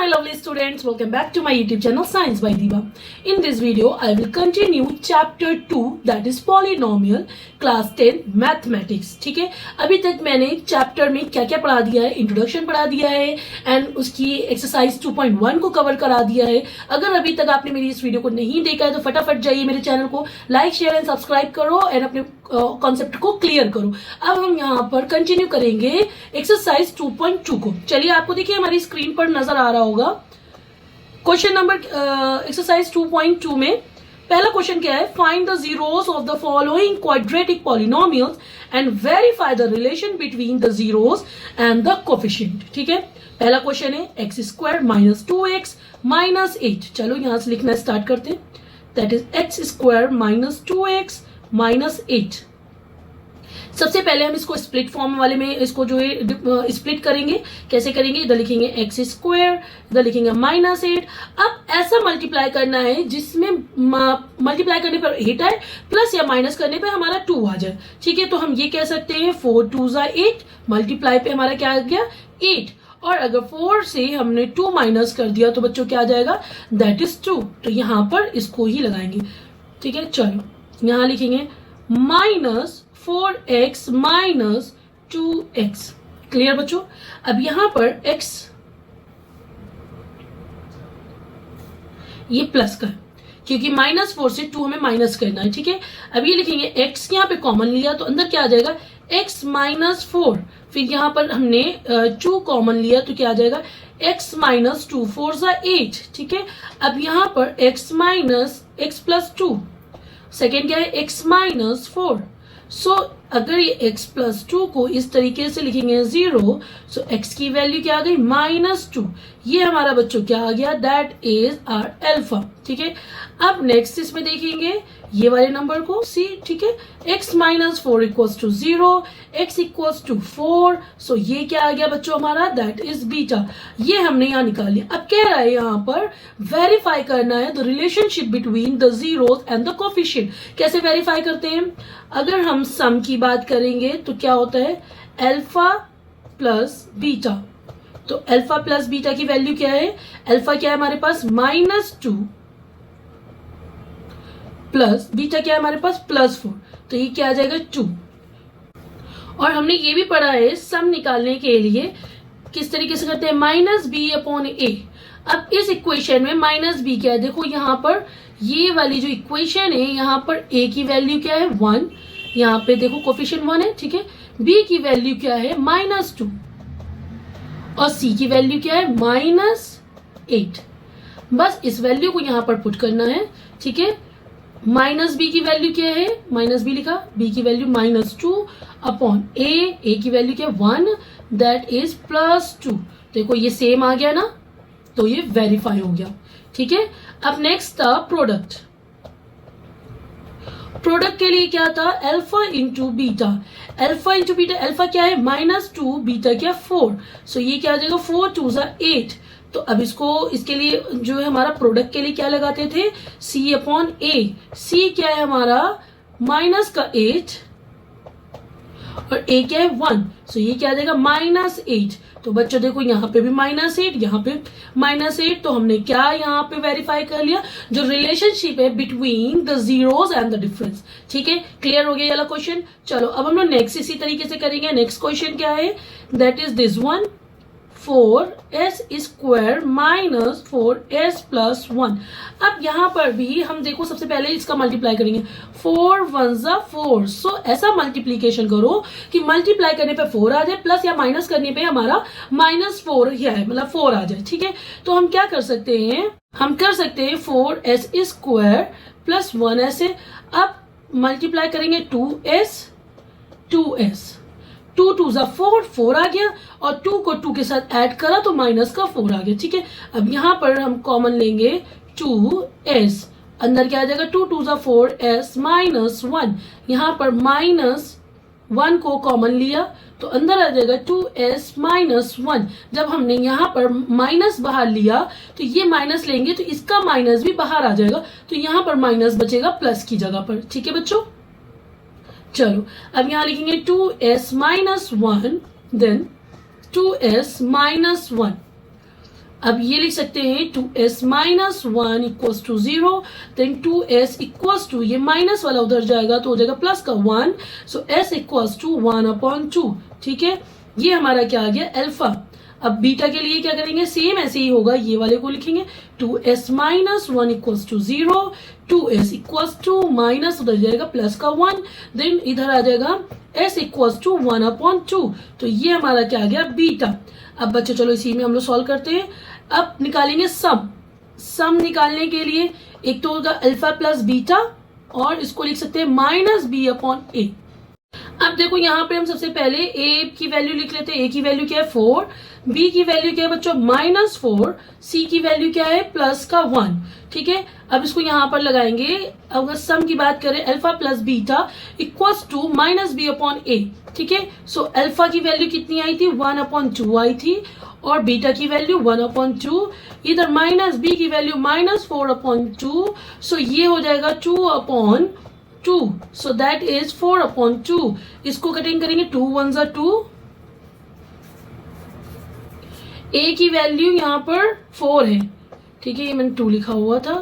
my lovely students, welcome back to my YouTube channel Science by Diva. In this video, I will continue chapter 2 that is polynomial class 10 mathematics. ठीक है, अभी तक मैंने chapter में क्या क्या पढ़ा दिया है, इंट्रोडक्शन पढ़ा दिया है एंड उसकी एक्सरसाइज 2.1 को कवर करा दिया है. अगर अभी तक आपने मेरी इस वीडियो को नहीं देखा है तो फटाफट जाइए मेरे चैनल को लाइक शेयर एंड सब्सक्राइब करो एंड अपने कॉन्सेप्ट को क्लियर करो. अब हम यहाँ पर कंटिन्यू करेंगे एक्सरसाइज 2.2 को. चलिए, आपको देखिए हमारी स्क्रीन पर नजर आ रहा होगा. क्वेश्चन नंबर एक्सरसाइज 2.2 में पहला क्वेश्चन क्या है, find the zeros of the following quadratic polynomials and verify the relation between the zeros and the coefficient. ठीक है, पहला क्वेश्चन है x square minus 2x minus 8. चलो यहां से लिखना स्टार्ट करते हैं. That is x square minus 2x minus 8. सबसे पहले हम इसको स्प्लिट फॉर्म वाले में इसको जो है स्प्लिट करेंगे. कैसे करेंगे, इधर लिखेंगे एक्स स्क्वायर, इधर लिखेंगे माइनस 8. अब ऐसा मल्टीप्लाई करना है जिसमें मल्टीप्लाई करने पर 8 आए प्लस या माइनस करने पे हमारा 2 आ जाए. ठीक है, तो हम ये कह सकते हैं 4 2 8, मल्टीप्लाई पे हमारा क्या आ गया 8. और अगर 4 से हमने 2 माइनस कर दिया तो बच्चों क्या आ जाएगा, दैट इज 2. तो यहां पर इसको ही लगाएंगे. ठीक है, चलो यहां लिखेंगे minus 4x minus 2x. Clear बच्चों. अब यहां पर x ये प्लस का है क्योंकि माइनस 4 से 2 हमें माइनस करना है. ठीक है, अब ये लिखेंगे x यहां पे कॉमन लिया तो अंदर क्या आ जाएगा x माइनस 4. फिर यहां पर हमने 2 कॉमन लिया तो क्या आ जाएगा x माइनस 2 4 8. ठीक है, अब यहां पर x minus x plus 2. Second क्या है x माइनस 4. सो अगर ये x प्लस 2 को इस तरीके से लिखेंगे 0, सो x की वैल्यू क्या आ गई माइनस 2. ये हमारा बच्चों क्या आ गया, दैट इज आर अल्फा. ठीक है, अब नेक्स्ट इसमें देखेंगे ये वाले नंबर को सी. ठीक है, x minus 4 equals to 0, x equals to 4. So ये क्या आ गया बच्चों हमारा, दैट इज बीटा. ये हमने यहाँ निकाल लिया. अब कह रहा है यहाँ पर वेरीफाई करना है the relationship between the zeros and the coefficient. कैसे वेरीफाई करते हैं, अगर हम सम की बात करेंगे तो क्या होता है अल्फा प्लस बीटा. तो अल्फा प्लस बीटा की वैल्यू क्या है, अल्फा क्या है हमारे पास माइनस 2 प्लस बीटा क्या है हमारे पास प्लस 4. तो ये क्या आ जाएगा 2. और हमने ये भी पढ़ा है सम निकालने के लिए किस तरीके से करते हैं, माइनस बी अपॉन ए. अब इस इक्वेशन में माइनस बी क्या है, देखो यहां पर ये वाली जो इक्वेशन है यहां पर ए की वैल्यू क्या है 1, यहाँ पे देखो कोफिशिएंट 1 है. ठीक है, बी की वैल्यू क्या है माइनस 2 और सी की वैल्यू क्या है माइनस 8. बस इस वैल्यू को यहां पर पुट करना है. ठीक है, माइनस बी की वैल्यू क्या है, माइनस बी लिखा, बी की वैल्यू माइनस 2 अपॉन ए की वैल्यू क्या है 1, दैट इज प्लस 2. देखो ये सेम आ गया ना, तो ये वेरीफाई हो गया. ठीक है, अब नेक्स्ट था प्रोडक्ट. प्रोडक्ट के लिए क्या था, alpha into beta. Alpha into beta, alpha क्या है माइनस 2, बीटा क्या 4. सो ये क्या आ जाएगा 4 2 8. तो अब इसके लिए जो है हमारा प्रोडक्ट के लिए क्या लगाते थे, c अपॉन ए. सी क्या है हमारा माइनस का 8 और a क्या है 1. सो ये क्या आ जाएगा माइनस 8. तो बच्चों देखो यहाँ पे भी माइनस 8, यहाँ पे माइनस 8. तो हमने क्या यहाँ पे वेरीफाई कर लिया, जो रिलेशनशिप है between the zeros and the difference. ठीक है, क्लियर हो गया ये वाला क्वेश्चन. चलो अब हम लोग नेक्स्ट इसी तरीके से करेंगे. नेक्स्ट क्वेश्चन क्या है, that is this one, 4s square minus 4s plus 1. अब यहां पर भी हम देखो सबसे पहले इसका मल्टीप्लाई करेंगे. 4 1 4. सो ऐसा मल्टीप्लीकेशन करो कि मल्टीप्लाई करने पे 4 आ जाए प्लस या माइनस करने पे हमारा माइनस 4 ही है, मतलब 4 आ जाए. ठीक है, तो हम क्या कर सकते हैं, हम कर सकते हैं 4s स्क्वायर प्लस 1 ऐसे. अब मल्टीप्लाई करेंगे 2s 2 2 4, 4 आ गया और 2 को 2 के साथ ऐड करा तो माइनस का 4 आ गया. ठीक है, अब यहां पर हम कॉमन लेंगे 2s. अंदर क्या आ जाएगा 2 2 4s माइनस 1. यहां पर माइनस 1 को कॉमन लिया तो अंदर आ जाएगा 2s माइनस 1. जब हमने यहां पर माइनस बाहर लिया तो ये माइनस लेंगे तो इसका माइनस भी बाहर आ जाएगा, तो यहां पर माइनस बचेगा प्लस की जगह पर. ठीक है बच्चों, चलो अब यहां लिखेंगे 2s minus 1 then 2s minus 1. अब ये लिख सकते हैं 2s minus 1 equals to 0, then 2s equals to, ये माइनस वाला उधर जाएगा तो हो जाएगा प्लस का 1, सो s इक्वल्स टू 1/2, ठीक है। ये हमारा क्या आ गया अल्फा। अब बीटा के लिए क्या करेंगे, सेम ऐसे ही होगा, ये वाले को लिखेंगे 2s minus 1 equals to 0, 2s equals to minus उधर जाएगा प्लस का 1, देन इधर आ जाएगा s इक्वल्स टू 1/2, तो ये हमारा क्या आ गया बीटा। अब बच्चों चलो इसी में हम लोग सॉल्व करते हैं। अब निकालेंगे सम निकालने के लिए एक तो होगा अल्फा प्लस बीटा, और इसको लिख सकते हैं माइनस b/a। अब देखो यहाँ पे हम सबसे पहले a की वैल्यू लिख लेते हैं। a की वैल्यू क्या है 4, b की वैल्यू क्या है बच्चों -4, c की वैल्यू क्या है प्लस का 1, ठीक है। अब इसको यहाँ पर लगाएंगे। अगर सम की बात करें alpha plus beta equals to -b/a, ठीक है। सो अल्फा की वैल्यू कितनी आई थी 1/2 आई थी, और बीटा की वैल्यू 1/2, इधर माइनस b की वैल्यू -4/2, सो ये हो जाएगा 2/2, so that is 4/2। इसको कटिंग करेंगे 2 1s are 2, a की वैल्यू यहाँ पर 4 है, ठीक है, ये मैंने 2 लिखा हुआ था।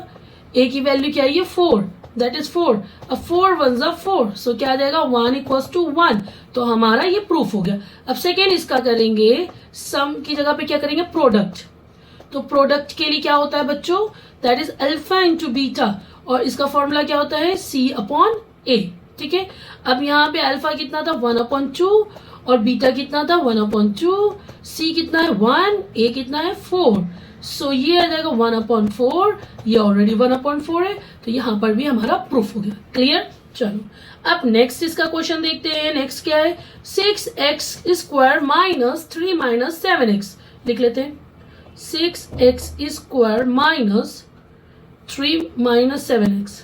a की वैल्यू क्या है ये 4, that is 4। अब 4 1s are 4, so क्या आ जाएगा 1 इक्वल्स टू 1, तो हमारा ये प्रूफ हो गया। अब सेकेंड इसका करेंगे, सम की जगह पे क्या करेंगे प्रोडक्ट। तो प्रोडक्ट के लिए क्या होता है बच्चों, that is alpha into beta, और इसका फॉर्मूला क्या होता है c/a, ठीक है। अब यहाँ पे अल्फा कितना था 1/2, और बीटा कितना था 1/2, c कितना है 1, a कितना है 4, सो ये आ जाएगा 1/4, ये ऑलरेडी 1/4 है, तो यहाँ पर भी हमारा प्रूफ हो गया। क्लियर। चलो अब नेक्स्ट इसका क्वेश्चन देखते हैं। नेक्स्ट क्या है 6x² माइनस 3 माइनस 7x, लिख लेते हैं 6x² माइनस 3 माइनस 7x।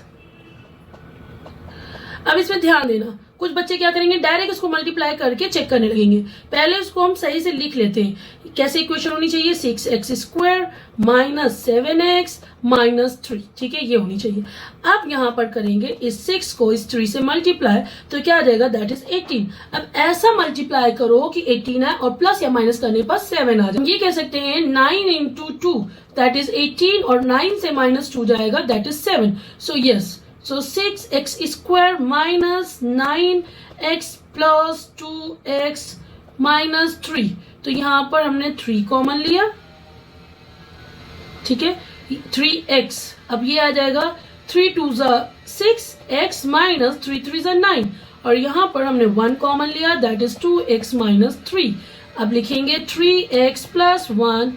अब इसमें ध्यान देना, कुछ बच्चे क्या करेंगे डायरेक्ट इसको मल्टीप्लाई करके चेक करने लगेंगे। पहले इसको हम सही से लिख लेते हैं। कैसे इक्वेशन होनी चाहिए 6x² माइनस 7x माइनस 3, ठीक है, ये होनी चाहिए। अब यहाँ पर करेंगे इस 6 को इस 3 से मल्टीप्लाई, तो क्या आ जाएगा दैट इज 18। अब ऐसा मल्टीप्लाई करो कि 18 है और प्लस या माइनस करने पर 7 आ जाए। ये कह सकते हैं 9 इंटू 2 दैट इज 18, और 9 से -2 जाएगा that is 7। So yes, so 6x² minus 9x plus 2x minus 3, तो यहाँ पर हमने 3 कॉमन लिया, ठीक है, 3x। अब ये आ जाएगा 3 2s are 6, x minus 3 3s are 9, और यहाँ पर हमने 1 कॉमन लिया दैट इज 2x minus 3। अब लिखेंगे 3x plus 1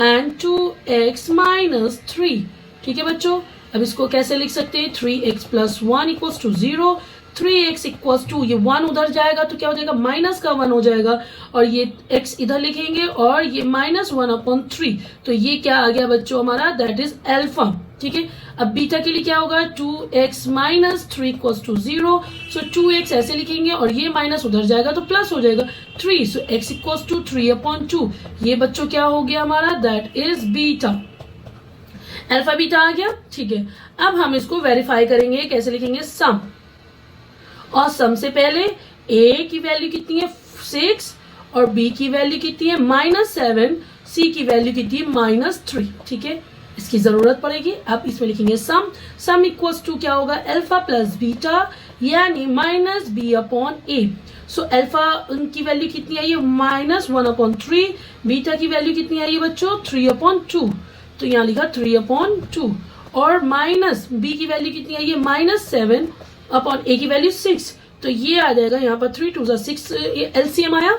and 2x minus 3, ठीक है बच्चों। अब इसको कैसे लिख सकते हैं 3x plus 1 equals to 0, 3x equals to, ये 1 उधर जाएगा तो क्या हो जाएगा माइनस का 1 हो जाएगा, और ये x इधर लिखेंगे और ये -1/3, तो ये क्या आ गया बच्चों हमारा दैट इज अल्फा, ठीक है। अब बीटा के लिए क्या होगा 2x minus 3 equals to 0, so 2x ऐसे लिखेंगे और ये माइनस उधर जाएगा तो प्लस हो जाएगा 3, सो x इक्वल्स टू 3/2। ये बच्चों क्या हो गया हमारा that is beta, alpha beta आ गया, ठीक है। अब हम इसको वेरीफाई करेंगे, कैसे लिखेंगे सम, और सम से पहले a की वैल्यू कितनी है 6, और b की वैल्यू कितनी है -7, c की वैल्यू कितनी है -3, ठीक है, इसकी जरूरत पड़ेगी। अब इसमें लिखेंगे सम इक्वल्स टू क्या होगा अल्फा प्लस बीटा यानी -b/a। सो अल्फा की वैल्यू कितनी आई है -1/3, बीटा की वैल्यू कितनी आई है बच्चों 3/2, तो यहाँ लिखा 3/2, और माइनस b की वैल्यू कितनी आई है -7/a की वैल्यू 6, तो ये आ जाएगा यहाँ पर 3 2s are 6 एलसीएम आया।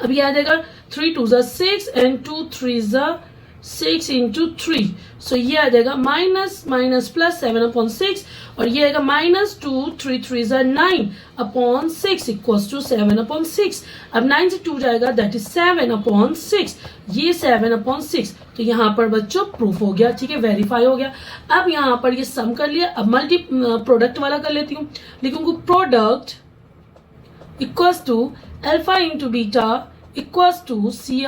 अब ये आ जाएगा 3 2s are 6 and 2 3s are 6 into 3, सो ये आ जाएगा माइनस प्लस 7/6, और ये आएगा -2 3 3s are 9/6 इक्वल्स टू 7/6। अब 9 से 2 जाएगा दैट इज 7/6, ये 7/6, तो यहाँ पर बच्चों प्रूफ हो गया, ठीक है, वेरीफाई हो गया। अब यहाँ पर ये सम कर लिया। अब मल्टी प्रोडक्ट वाला कर लेती हूँ, लिखूंगी product equals to alpha into beta equals to c/a।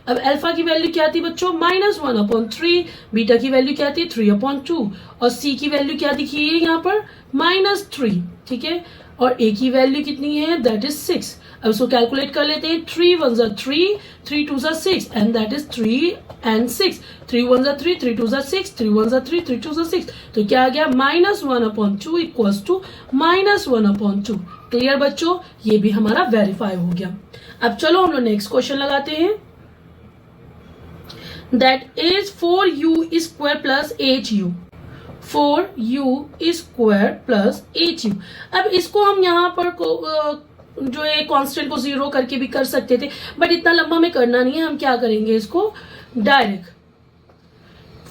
अब अल्फा की वैल्यू क्या थी बच्चों -1/3, बीटा की वैल्यू क्या थी 3/2, और c की वैल्यू क्या दिखी है यहाँ पर -3, ठीक है, और a की वैल्यू कितनी है दैट इज 6। अब इसको कैलकुलेट कर लेते हैं. 3 1 ज़ा 3, 3 2 ज़ा 6 एंड दैट इज 3 and 6. 3 1 ज़ा 3, 3 2 ज़ा 6, 3 1 ज़ा 3, 3 2 ज़ा 6. तो क्या आ गया -1/2 इक्वल्स टू -1/2. क्लियर बच्चों, ये भी हमारा वेरीफाई हो गया. अब चलो हम लोग नेक्स्ट क्वेश्चन लगाते हैं. That is 4u square plus 8u. 4u square plus 8u. अब इसको हम यहाँ पर जो है कांस्टेंट को 0 करके भी कर सकते थे, बट इतना लंबा में करना नहीं है. हम क्या करेंगे, इसको डायरेक्ट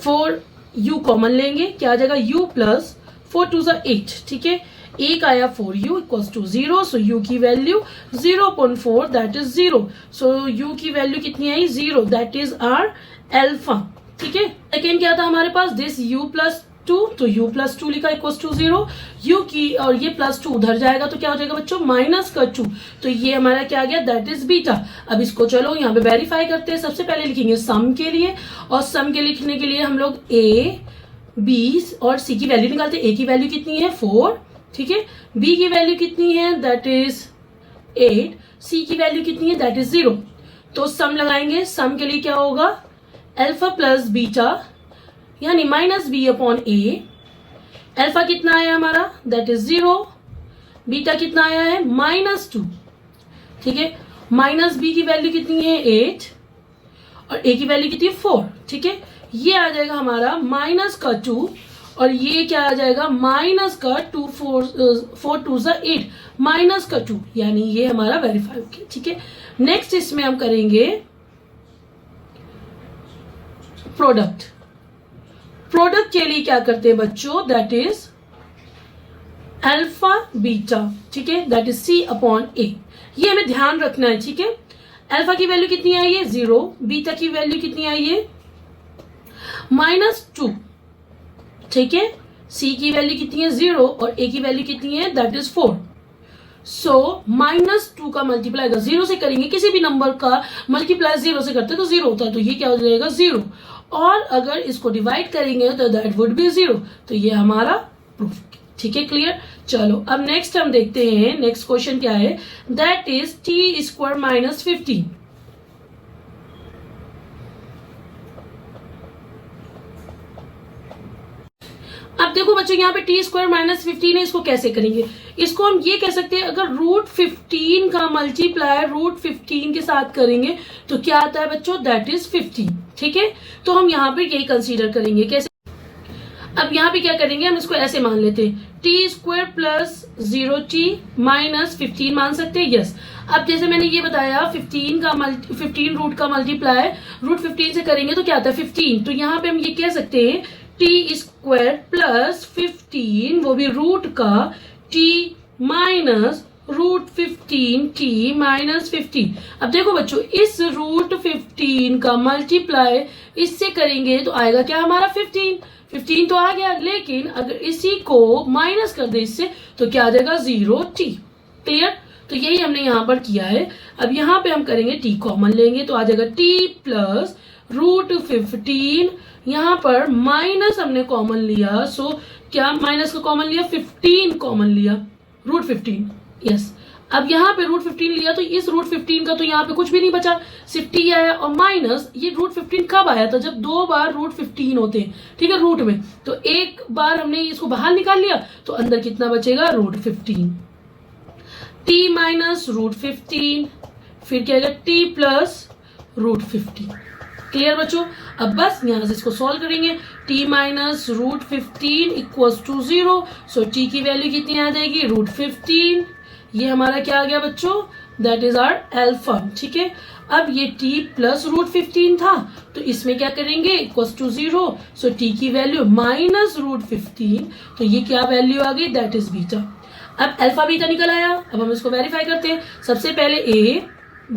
4u कॉमन लेंगे. क्या आ जाएगा, u प्लस 4 2 ज़ा 8. ठीक है, एक आया 4u equals to 0. So u की value 0.4 that is 0. So u की वैल्यू कितनी आई, 0. That is our alpha. ठीक है, सेकेंड क्या था हमारे पास, दिस u प्लस 2, तो u प्लस 2 लिखा इक्वल्स टू 0. u की और ये प्लस 2 उधर जाएगा तो क्या हो जाएगा बच्चों, माइनस का 2. तो ये हमारा क्या आ गया, दैट इज बीटा. अब इसको चलो यहाँ पे वेरीफाई करते हैं. सबसे पहले लिखेंगे सम के लिए, और सम के लिखने के लिए हम लोग a b और c की वैल्यू निकालते हैं. a की वैल्यू कितनी है, 4. ठीक है, b की वैल्यू कितनी है, दैट इज 8. c की वैल्यू कितनी है, दैट इज 0. तो सम लगाएंगे. सम के लिए क्या होगा, अल्फा प्लस बीटा यानी -b/a. अल्फा कितना आया हमारा, दैट इज 0. बीटा कितना आया है, -2. ठीक है, माइनस b की वैल्यू कितनी है, 8, और a की वैल्यू कितनी है, 4. ठीक है, ये आ जाएगा हमारा माइनस का 2, और ये क्या आ जाएगा, माइनस का 2, 4 2 ज़ा 8, माइनस का 2, यानी ये हमारा वेरीफाई हो गया. ठीक है, नेक्स्ट इसमें हम करेंगे प्रोडक्ट. प्रोडक्ट के लिए क्या करते हैं बच्चों, दैट इज अल्फा बीटा. ठीक है, दैट इज c/a. ये हमें ध्यान रखना है. ठीक है, अल्फा की वैल्यू कितनी आई है, 0. बीटा की वैल्यू कितनी आई है, -2. ठीक है, c की वैल्यू कितनी है, 0, और a की वैल्यू कितनी है, दैट इज 4. सो -2 का मल्टीप्लाई अगर 0 से करेंगे, किसी भी नंबर का मल्टीप्लाई 0 से करते तो 0 होता है, तो ये क्या हो जाएगा, 0. और अगर इसको डिवाइड करेंगे तो दैट वुड बी 0. तो ये हमारा प्रूफ. ठीक है, क्लियर. चलो अब नेक्स्ट हम देखते हैं. नेक्स्ट क्वेश्चन क्या है, that is t square minus 15. अब देखो बच्चों, यहाँ पे टी स्क्वायर माइनस 15 है, इसको कैसे करेंगे, इसको हम ये कह सकते हैं, अगर √15 का मल्टीप्लाई √15 के साथ करेंगे तो क्या आता है बच्चों, दैट इज 15. ठीक है, तो हम यहाँ पे यही कंसीडर करेंगे. कैसे, अब यहाँ पे क्या करेंगे, हम इसको ऐसे मान लेते हैं, T square plus 0t minus 15 मान सकते हैं. यस. अब जैसे मैंने ये बताया, 15 रूट का मल्टीप्लाई √15 से करेंगे तो क्या आता है, 15. तो यहाँ पे हम ये कह सकते हैं टी स्क्वायर प्लस 15, वो भी रूट का, टी माइनस √15 t माइनस 15. अब देखो बच्चों, इस √15 का मल्टीप्लाई इससे करेंगे तो आएगा क्या हमारा, 15 तो आ गया. लेकिन अगर इसी को माइनस कर दे इससे तो क्या आ जाएगा, 0t. क्लियर. तो यही हमने यहाँ पर किया है. अब यहाँ पे हम करेंगे t कॉमन लेंगे तो आ जाएगा t प्लस √15. यहाँ पर माइनस हमने कॉमन लिया, सो क्या माइनस का कॉमन लिया, 15 कॉमन लिया, √15. यस. अब यहाँ पे √15 लिया तो इस √15 का तो यहाँ पे कुछ भी नहीं बचा, सिर्फ t आया. और माइनस ये √15 कब आया था, जब 2 बार √15 होते हैं. ठीक है, रूट में. तो एक बार हमने इसको बाहर निकाल लिया तो अंदर कितना बचेगा, √15. t माइनस √15, फिर क्या आएगा, t प्लस √15. क्लियर बच्चों. अब बस यहां से इसको सॉल्व करेंगे. t minus √15 equals to 0. So t की वैल्यू कितनी आ जाएगी, √15. ये हमारा क्या आ गया बच्चों, दैट इज आवर अल्फा. ठीक है, अब ये t प्लस √15 था तो इसमें क्या करेंगे, इक्वल्स टू 0. सो t की वैल्यू माइनस √15, तो ये क्या वैल्यू आ गई, दैट इज बीटा. अब अल्फा बीटा निकल आया. अब हम इसको वेरीफाई करते हैं. सबसे पहले a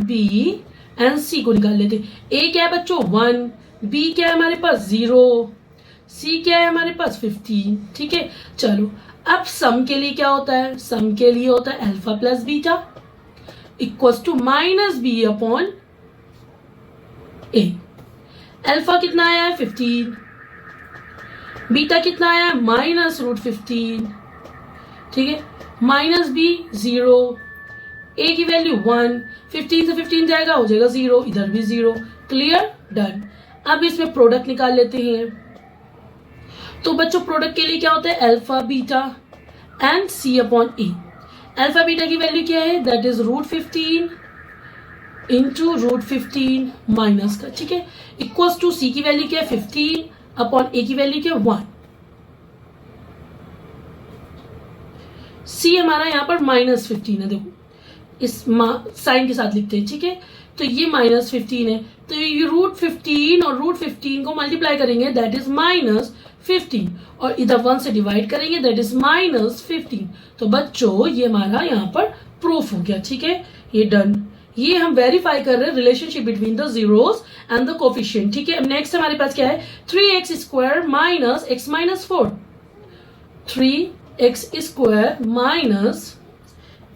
b एंड c को निकाल लेते हैं. a क्या है बच्चों, 1. b क्या है हमारे पास, 0. c क्या है हमारे पास, 15. ठीक है, चलो अब सम के लिए क्या होता है, सम के लिए होता है alpha plus beta equals to -b/a. Alpha कितना आया है, 15. बीटा कितना आया है, -√15. ठीक है, -b 0, ए की वैल्यू 1, 15 से 15 जाएगा, हो जाएगा 0, इधर भी 0। Clear, done. अब इसमें प्रोडक्ट निकाल लेते हैं। तो बच्चों प्रोडक्ट के लिए क्या होता है, alpha beta and C upon A. Alpha beta की वैल्यू क्या है, दैट इज √15 इंटू √15 माइनस का, ठीक है, इक्वल्स टू सी की वैल्यू क्या है 15 अपॉन ए की वैल्यू क्या है 1। सी हमारा यहाँ पर -15 है, देखो इस साइन के साथ लिखते हैं, ठीक है। तो ये -15 है, तो ये √15 और √15 को मल्टीप्लाई करेंगे, दैट इज -15, और इधर 1 से डिवाइड करेंगे, दैट इज -15। तो बच्चों ये हमारा यहाँ पर प्रूफ हो गया, ठीक है, ये डन। ये हम वेरीफाई कर रहे हैं relationship between the zeros and the coefficient, ठीक है। अब नेक्स्ट हमारे पास क्या है, 3x² minus x minus 4, 3x² minus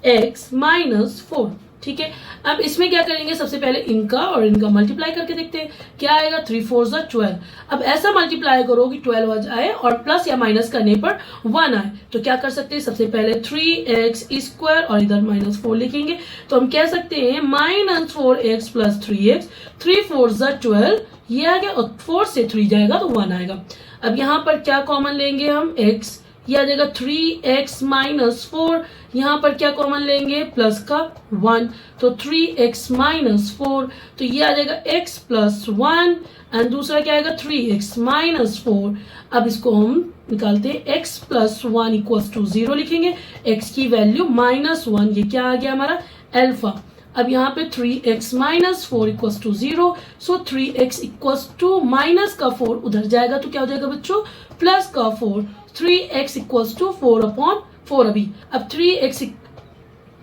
x minus 4, ठीक है। अब इसमें क्या करेंगे, सबसे पहले इनका और इनका मल्टीप्लाई करके देखते हैं क्या आएगा, 3 4 12। अब ऐसा मल्टीप्लाई करो कि 12 आए और प्लस या माइनस करने पर 1 आए। तो क्या कर सकते हैं, सबसे पहले 3x² और इधर -4 लिखेंगे। तो हम कह सकते हैं -4x प्लस 3x, 3 4 12, ये आ गया, और 4 से 3 जाएगा तो 1 आएगा। अब यहाँ पर क्या कॉमन लेंगे हम, x, ये आ जाएगा 3x माइनस 4, यहाँ पर क्या कॉमन लेंगे, प्लस का 1, तो 3x माइनस 4, तो ये आ जाएगा x प्लस 1, एंड दूसरा क्या आएगा 3x माइनस 4। अब इसको हम निकालते हैं, x प्लस 1 इक्वल्स टू 0 लिखेंगे, x की वैल्यू -1, ये क्या आ गया हमारा अल्फा। अब यहाँ पे 3x minus 4 equals to 0, so 3x equals to minus का 4 उधर जाएगा, तो क्या हो जाएगा बच्चों, प्लस का 4, 3x इक्वल्स टू 4 अपॉन 4 अभी। अब 3x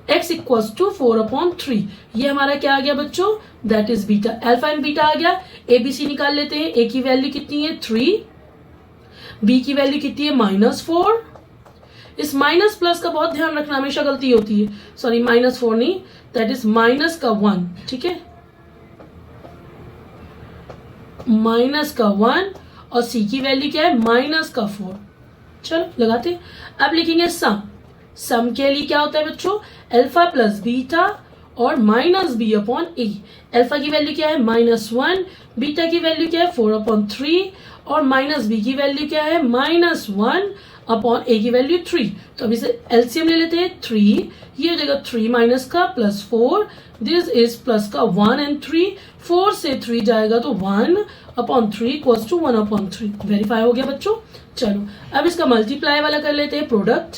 x equals to 4 upon 3, ये हमारा क्या आ गया बच्चों, that is beta. Alpha and beta आ गया। ABC निकाल लेते हैं, a की वैल्यू कितनी है 3, b की वैल्यू कितनी है -4। इस माइनस प्लस का बहुत ध्यान रखना, हमेशा गलती होती है, सॉरी -4 नहीं, दैट इज माइनस का 1, ठीक है, माइनस का 1, और सी की वैल्यू क्या है -4। चलो लगाते हैं। अब लिखेंगे सम के लिए क्या होता है बच्चों, अल्फा प्लस बीटा और -b अपॉन ए। अल्फा की वैल्यू क्या है -1, बीटा की वैल्यू क्या है 4 अपॉन 3, और -b की वैल्यू क्या है -1 अपॉन ए की वैल्यू 3। तो अब इसे एलसीएम ले लेते हैं, 3, ये हो जाएगा 3 माइनस का प्लस 4, दिस इज प्लस का 1 एंड 3, 4 से 3 जाएगा तो 1 upon 3 equals to 1 upon 3। Verify हो गया बच्चों। चलो अब इसका मल्टीप्लाई वाला कर लेते हैं, प्रोडक्ट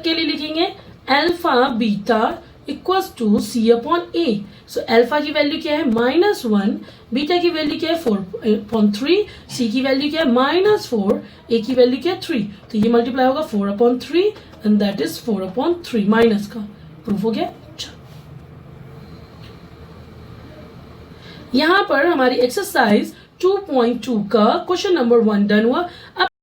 के लिए लिखेंगे alpha beta equals to C upon A. So alpha की वैल्यू क्या है -1, बीटा की वैल्यू क्या है 4/3, सी की वैल्यू क्या है -4, ए की वैल्यू क्या है 3, तो ये मल्टीप्लाई होगा 4/3 एंड दैट इज 4/3 माइनस का। प्रूफ हो गया। यहाँ पर हमारी एक्सरसाइज 2.2 का क्वेश्चन नंबर 1 डन हुआ। अब